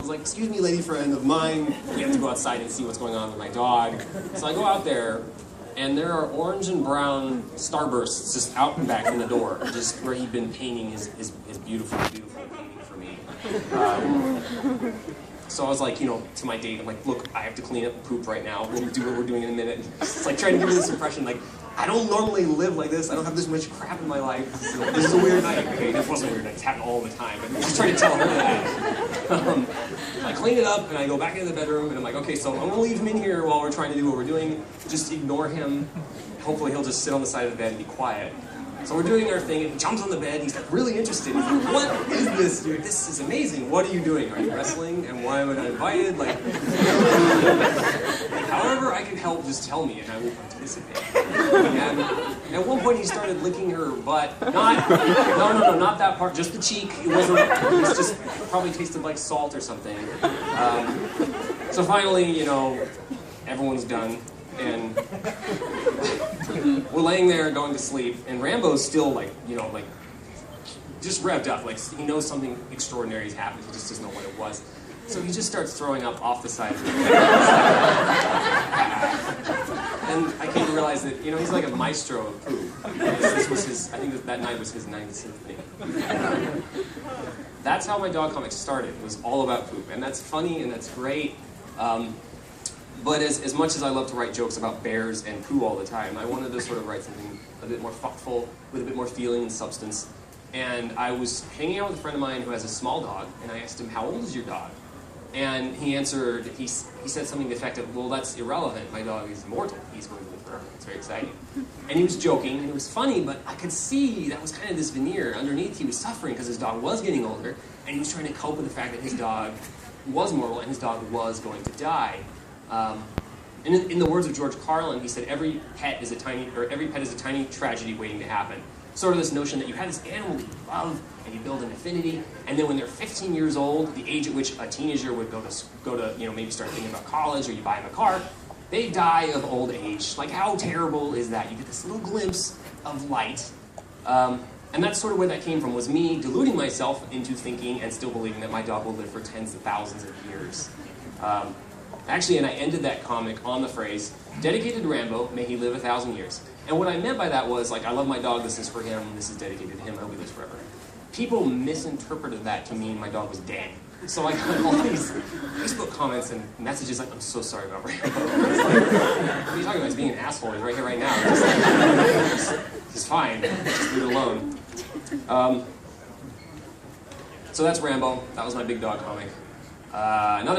was like, excuse me, lady friend of mine, we have to go outside and see what's going on with my dog. So I go out there, and there are orange and brown starbursts just out and back in the door, just where he'd been painting his beautiful, beautiful painting for me. So I was like, you know, to my date, I'm like, look, I have to clean up poop right now. We'll do what we're doing in a minute. It's like trying to give her this impression, like, I don't normally live like this. I don't have this much crap in my life. This is a weird night. Okay, this wasn't a weird night. It's happened all the time. But I'm just trying to tell her that. I clean it up, and I go back into the bedroom, and I'm like, okay, so I'm going to leave him in here while we're trying to do what we're doing. Just ignore him. Hopefully he'll just sit on the side of the bed and be quiet. So we're doing our thing, and he jumps on the bed, he's like really interested. He's like, what is this, dude? This is amazing. What are you doing? Are you wrestling? And why am I not invited? Like, however I can help, just tell me, and I will participate. And at one point, he started licking her butt. Not that part, just the cheek. It was just probably tasted like salt or something. So finally, you know, everyone's done. And we're laying there going to sleep, and Rambo's still like, you know, like just revved up, like he knows something extraordinary has happened, he just doesn't know what it was. So he just starts throwing up off the side of the bed. And I came to realize that, you know, he's like a maestro of poop. This was his, I think that night was his 9th symphony. That's how my dog comic started. It was all about poop, and that's funny and that's great. But as much as I love to write jokes about bears and poo all the time, I wanted to sort of write something a bit more thoughtful, with a bit more feeling and substance. And I was hanging out with a friend of mine who has a small dog, and I asked him, how old is your dog? And he answered, he said something to the effect of, well, that's irrelevant, my dog is immortal, he's going to live forever. It's very exciting. And he was joking, and it was funny, but I could see that was kind of this veneer. Underneath, he was suffering because his dog was getting older, and he was trying to cope with the fact that his dog was mortal, and his dog was going to die. And in the words of George Carlin, he said, every pet is a tiny tragedy waiting to happen. Sort of this notion that you have this animal that you love, and you build an affinity, and then when they're 15 years old, the age at which a teenager would go to you know, maybe start thinking about college, or you buy them a car, they die of old age. Like, how terrible is that? You get this little glimpse of light. And that's sort of where that came from, was me deluding myself into thinking and still believing that my dog will live for tens of thousands of years. Actually, and I ended that comic on the phrase, dedicated to Rambo, may he live 1,000 years. And what I meant by that was, like, I love my dog, this is for him, this is dedicated to him, I hope he lives forever. People misinterpreted that to mean my dog was dead. So I got all these Facebook comments and messages like, I'm so sorry about Rambo. It's like, what are you talking about? He's being an asshole, he's right here, right now. It's fine, just leave it alone. So that's Rambo, that was my big dog comic. Another